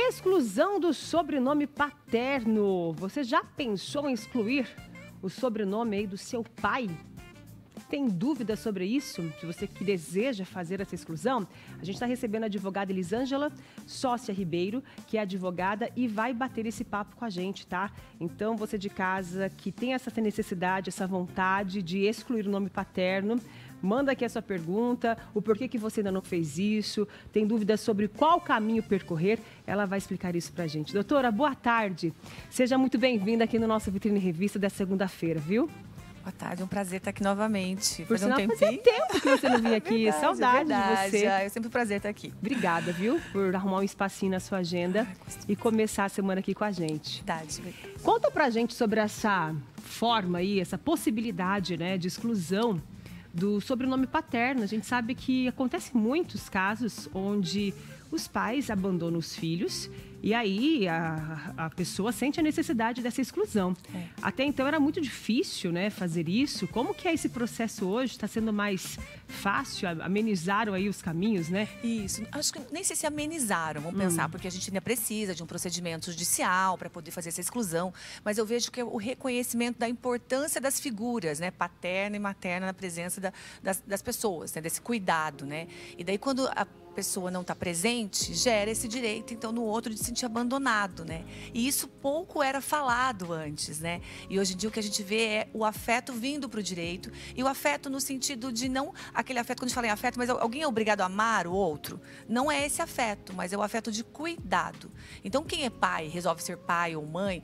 Exclusão do sobrenome paterno. Você já pensou em excluir o sobrenome aí do seu pai? Tem dúvida sobre isso? Se você que deseja fazer essa exclusão, a gente está recebendo a advogada Elisângela Sócia Ribeiro, que é advogada e vai bater esse papo com a gente, tá? Então, você de casa que tem essa necessidade, essa vontade de excluir o nome paterno, manda aqui a sua pergunta, o porquê que você ainda não fez isso, tem dúvidas sobre qual caminho percorrer, ela vai explicar isso pra gente. Doutora, boa tarde. Seja muito bem-vinda aqui no nosso Vitrine Revista da segunda-feira, viu? Boa tarde, é um prazer estar aqui novamente. Por sinal, fazia tempo que você não vinha aqui, verdade, saudade de você. É sempre um prazer estar aqui. Obrigada, viu, por arrumar um espacinho na sua agenda e começar a semana aqui com a gente. Verdade. Conta pra gente sobre essa forma aí, essa possibilidade, né, de exclusão do sobrenome paterno. A gente sabe que acontece muitos casos onde os pais abandonam os filhos e aí a pessoa sente a necessidade dessa exclusão. Até então era muito difícil, né, fazer isso. Como que é esse processo hoje? Está sendo mais fácil? Amenizaram aí os caminhos, né? Isso. Acho que nem sei se amenizaram, vamos pensar, porque a gente ainda precisa de um procedimento judicial para poder fazer essa exclusão. Mas eu vejo que é o reconhecimento da importância das figuras, né, paterna e materna na presença das pessoas, né, desse cuidado, né? E daí quando a pessoa não está presente, gera esse direito, então, no outro de se sentir abandonado, né? E isso pouco era falado antes, né? E hoje em dia o que a gente vê é o afeto vindo para o direito, e o afeto no sentido de não aquele afeto, quando a gente fala em afeto, mas alguém é obrigado a amar o outro? Não é esse afeto, mas é o afeto de cuidado. Então, quem é pai, resolve ser pai ou mãe,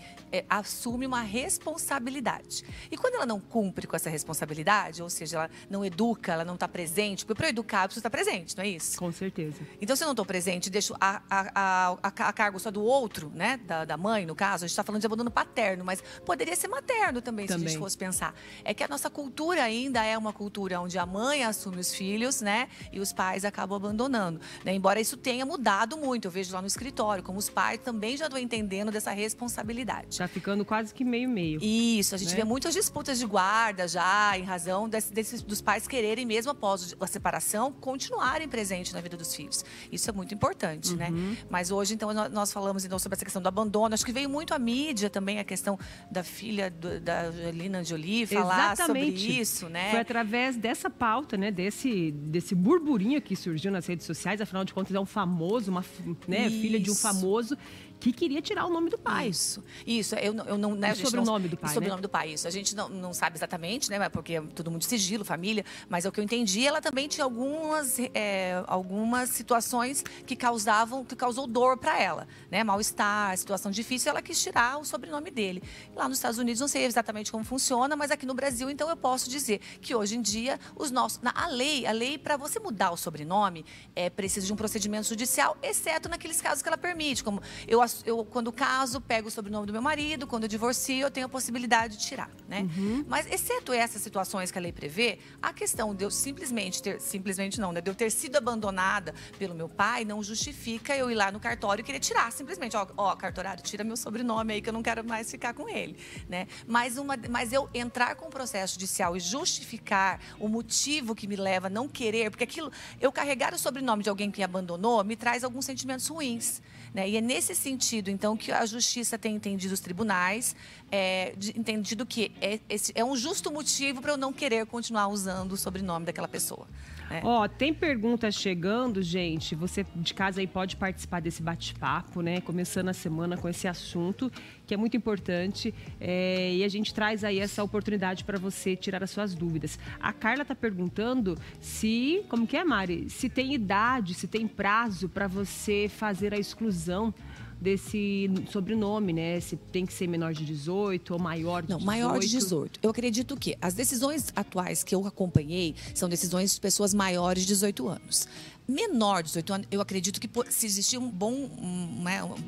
assume uma responsabilidade. E quando ela não cumpre com essa responsabilidade, ou seja, ela não educa, ela não está presente, porque para educar, eu preciso estar presente, não é isso? Com certeza. Então, se eu não estou presente, deixo a cargo só do outro, né? Da mãe, no caso, a gente está falando de abandono paterno, mas poderia ser materno também, se a gente fosse pensar. É que a nossa cultura ainda é uma cultura onde a mãe assume os filhos, né? E os pais acabam abandonando, né? Embora isso tenha mudado muito, eu vejo lá no escritório, como os pais também já estão entendendo dessa responsabilidade. Está ficando quase que meio-meio. Isso, a gente vê muitas disputas de guarda já, em razão dos pais quererem, mesmo após a separação, continuarem presentes na vida dos filhos. Isso é muito importante, né? Mas hoje, então, nós falamos então sobre essa questão do abandono. Acho que veio muito à mídia também a questão da filha da Angelina Jolie falar sobre isso, né? Foi através dessa pauta, né? Desse burburinho que surgiu nas redes sociais. Afinal de contas, é um famoso, filha de um famoso que queria tirar o nome do pai. Isso. Eu não, né, o sobrenome do pai, o sobrenome do pai, isso. A gente não sabe exatamente, né? Porque é tudo muito sigilo, família. Mas é o que eu entendi, ela também tinha algumas situações que causou dor para ela, né? Mal-estar, situação difícil, ela quis tirar o sobrenome dele. Lá nos Estados Unidos, não sei exatamente como funciona, mas aqui no Brasil, então, eu posso dizer que hoje em dia, a lei para você mudar o sobrenome, precisa de um procedimento judicial, exceto naqueles casos que ela permite, como eu, quando caso, pego o sobrenome do meu marido, quando eu divorcio, eu tenho a possibilidade de tirar, né? Mas, exceto essas situações que a lei prevê, a questão de eu de eu ter sido abandonada pelo meu pai, não justifica eu ir lá no cartório e querer tirar, simplesmente, cartorário, tira meu sobrenome aí que eu não quero mais ficar com ele, né? Mas eu entrar com o processo judicial e justificar o motivo que me leva a não querer, porque eu carregar o sobrenome de alguém que me abandonou, me traz alguns sentimentos ruins, né? E é nesse sentido, então, que a justiça tem entendido, os tribunais, entendido que é um justo motivo para eu não querer continuar usando o sobrenome daquela pessoa. Tem perguntas chegando, gente. Você de casa aí pode participar desse bate-papo, né? Começando a semana com esse assunto, que é muito importante. E a gente traz aí essa oportunidade para você tirar as suas dúvidas. A Carla está perguntando como que é, Mari? Se tem idade, se tem prazo para você fazer a exclusão desse sobrenome, né? Se tem que ser menor de 18 ou maior de 18. Não, maior de 18. Eu acredito que as decisões atuais que eu acompanhei são decisões de pessoas maiores de 18 anos. Menor de 18 anos, eu acredito que se existir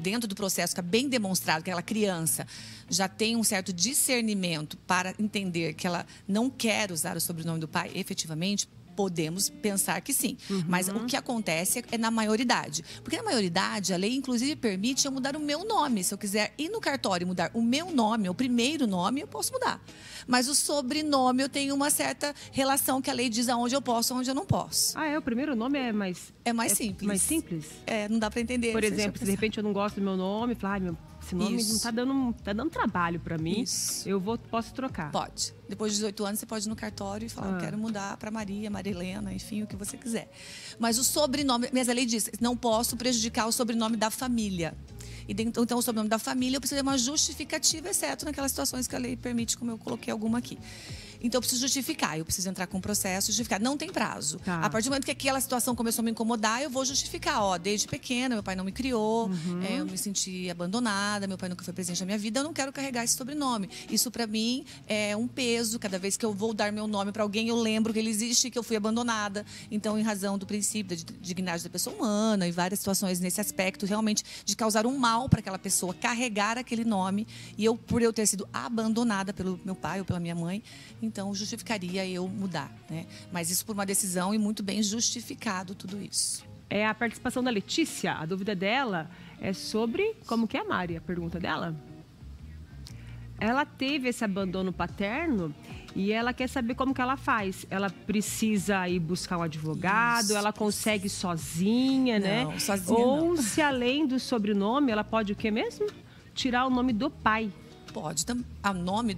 dentro do processo, que é bem demonstrado que aquela criança já tem um certo discernimento para entender que ela não quer usar o sobrenome do pai efetivamente, Podemos pensar que sim. Mas o que acontece é na maioridade. Porque na maioridade, a lei, inclusive, permite eu mudar o meu nome. Se eu quiser ir no cartório e mudar o meu nome, o primeiro nome, eu posso mudar. Mas o sobrenome, eu tenho uma certa relação que a lei diz aonde eu posso e aonde eu não posso. Ah, o primeiro nome é mais... É mais simples. Mais simples? Não dá para entender. Por exemplo, se de repente eu não gosto do meu nome, falar, esse nome não tá dando trabalho para mim, posso trocar. Pode. Depois de 18 anos, você pode ir no cartório e falar, eu quero mudar para Maria, Maria Helena, enfim, o que você quiser. Mas o sobrenome, mas a lei diz, não posso prejudicar o sobrenome da família. Então, o sobrenome da família, eu preciso de uma justificativa, exceto naquelas situações que a lei permite, como eu coloquei alguma aqui. Então, eu preciso justificar, eu preciso entrar com um processo, justificar. Não tem prazo. Tá. A partir do momento que aquela situação começou a me incomodar, eu vou justificar. Desde pequena, meu pai não me criou, eu me senti abandonada, meu pai nunca foi presente na minha vida, eu não quero carregar esse sobrenome. Isso, para mim, é um peso. Cada vez que eu vou dar meu nome para alguém, eu lembro que ele existe e que eu fui abandonada. Então, em razão do princípio da dignidade da pessoa humana e várias situações nesse aspecto, realmente, de causar um mal para aquela pessoa, carregar aquele nome. E por eu ter sido abandonada pelo meu pai ou pela minha mãe, então justificaria eu mudar, né? Mas isso por uma decisão e muito bem justificado tudo isso. É a participação da Letícia. A dúvida dela é sobre como que é a Mari, a pergunta dela. Ela teve esse abandono paterno e ela quer saber como que ela faz. Ela precisa ir buscar um advogado, ela consegue sozinha, não, né? Sozinha ou não. Se além do sobrenome, ela pode o quê mesmo? Tirar o nome do pai. Pode, nome,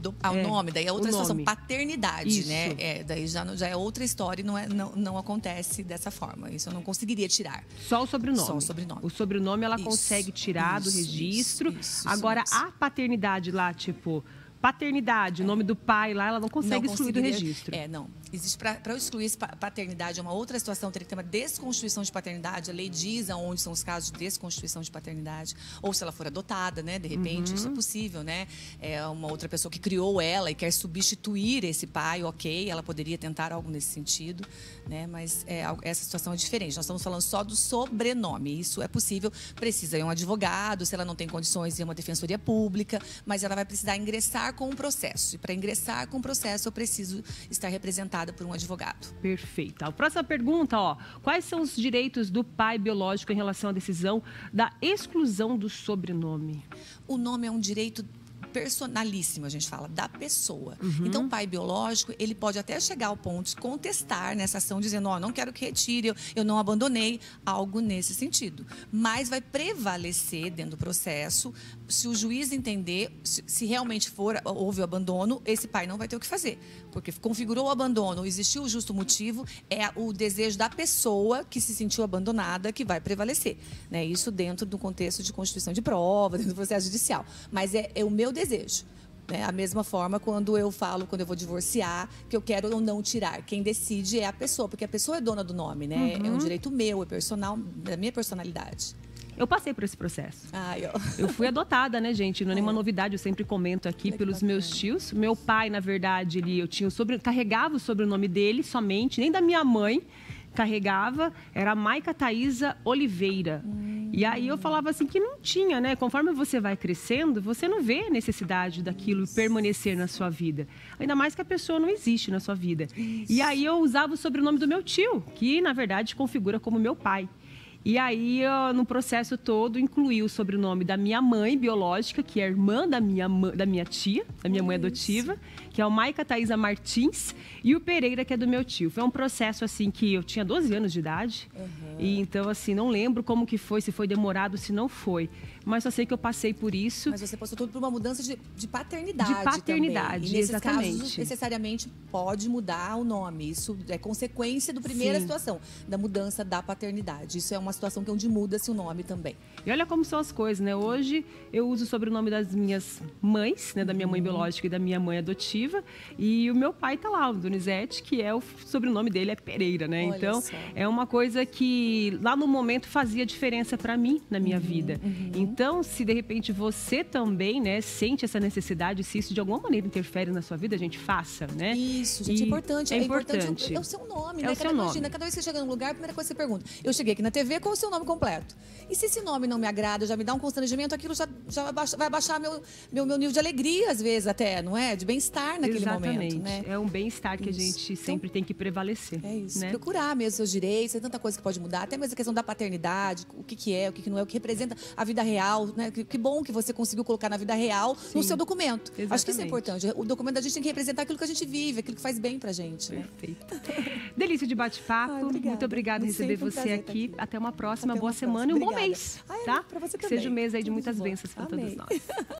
daí é outra situação, paternidade, isso, né? Daí já é outra história e não acontece dessa forma. Isso eu não conseguiria tirar. Só o sobrenome. Só o sobrenome. O sobrenome ela consegue tirar do registro. Agora, a paternidade lá, tipo... Paternidade, o nome do pai lá, ela não consegue excluir do registro. Não. Existe para eu excluir paternidade, é uma outra situação, teria que ter uma desconstituição de paternidade. A lei diz aonde são os casos de desconstituição de paternidade. Ou se ela for adotada, né? De repente, isso é possível, né? É uma outra pessoa que criou ela e quer substituir esse pai, ok, ela poderia tentar algo nesse sentido, né? Mas essa situação é diferente. Nós estamos falando só do sobrenome. Isso é possível. Precisa ir um advogado, se ela não tem condições, ir uma defensoria pública, mas ela vai precisar ingressar com o processo. E para ingressar com o processo, eu preciso estar representada por um advogado. Perfeito. A próxima pergunta, quais são os direitos do pai biológico em relação à decisão da exclusão do sobrenome? O nome é um direito personalíssimo, a gente fala, da pessoa. Então, o pai biológico, ele pode até chegar ao ponto de contestar nessa ação, dizendo, não quero que retire, eu não abandonei, algo nesse sentido. Mas vai prevalecer dentro do processo, se o juiz entender, se realmente houve o abandono, esse pai não vai ter o que fazer. Porque configurou o abandono, existiu o justo motivo, é o desejo da pessoa que se sentiu abandonada que vai prevalecer, né? Isso dentro do contexto de constituição de prova, dentro do processo judicial. Mas é o meu desejo. Né? A mesma forma quando eu vou divorciar, que eu quero ou não tirar. Quem decide é a pessoa, porque a pessoa é dona do nome, né? É um direito meu, é personal, da minha personalidade. Eu passei por esse processo. Eu fui adotada, né, gente? Não é nenhuma novidade, eu sempre comento aqui pelos meus tios. Meu pai, na verdade, carregava o sobrenome dele somente, nem da minha mãe carregava, era Maica Thaisa Oliveira. E aí eu falava assim que não tinha, né? Conforme você vai crescendo, você não vê a necessidade daquilo permanecer na sua vida. Ainda mais que a pessoa não existe na sua vida. E aí eu usava o sobrenome do meu tio, que na verdade configura como meu pai. E aí, no processo todo, incluí o sobrenome da minha mãe biológica, que é irmã da minha tia, da minha mãe adotiva, que é o Maica Thaisa Martins, e o Pereira, que é do meu tio. Foi um processo, assim, que eu tinha 12 anos de idade. E então, assim, não lembro como que foi, se foi demorado, se não foi. Mas só sei que eu passei por isso. Mas você passou tudo por uma mudança de paternidade. De paternidade, também. E nesses exatamente. casos, necessariamente, pode mudar o nome. Isso é consequência da primeira situação, da mudança da paternidade. Isso é uma situação que onde muda-se o nome também. E olha como são as coisas, né? Hoje eu uso o sobrenome das minhas mães, né? Da minha mãe biológica e da minha mãe adotiva. E o meu pai tá lá, o Donizete, que é o sobrenome dele é Pereira, né? Olha então, só. é uma coisa que lá no momento fazia diferença para mim, na minha vida. Então, se de repente você também, né, sente essa necessidade, se isso de alguma maneira interfere na sua vida, a gente faça, né? Isso, gente, é importante. É importante. É o seu nome, é né? O seu nome. Imagina, cada vez que você chega num lugar, a primeira coisa que você pergunta. Eu cheguei aqui na TV, saber qual é o seu nome completo. E se esse nome não me agrada, já me dá um constrangimento, aquilo já vai baixar meu nível de alegria, às vezes, até, não é? De bem-estar naquele momento, né? É um bem-estar que a gente sempre tem que prevalecer. É isso. Né? Procurar mesmo seus direitos, tem tanta coisa que pode mudar, até mesmo a questão da paternidade, o que é, o que não é, o que representa a vida real, né? Que bom que você conseguiu colocar na vida real no seu documento. Exatamente. Acho que isso é importante. O documento da gente tem que representar aquilo que a gente vive, aquilo que faz bem pra gente. Né? Perfeito. Delícia de bate-papo. Muito obrigada por receber você aqui. Até uma próxima. Boa semana e um bom mês. Tá? Pra você que seja um mês aí de Tudo muitas bom. bênçãos para todos nós.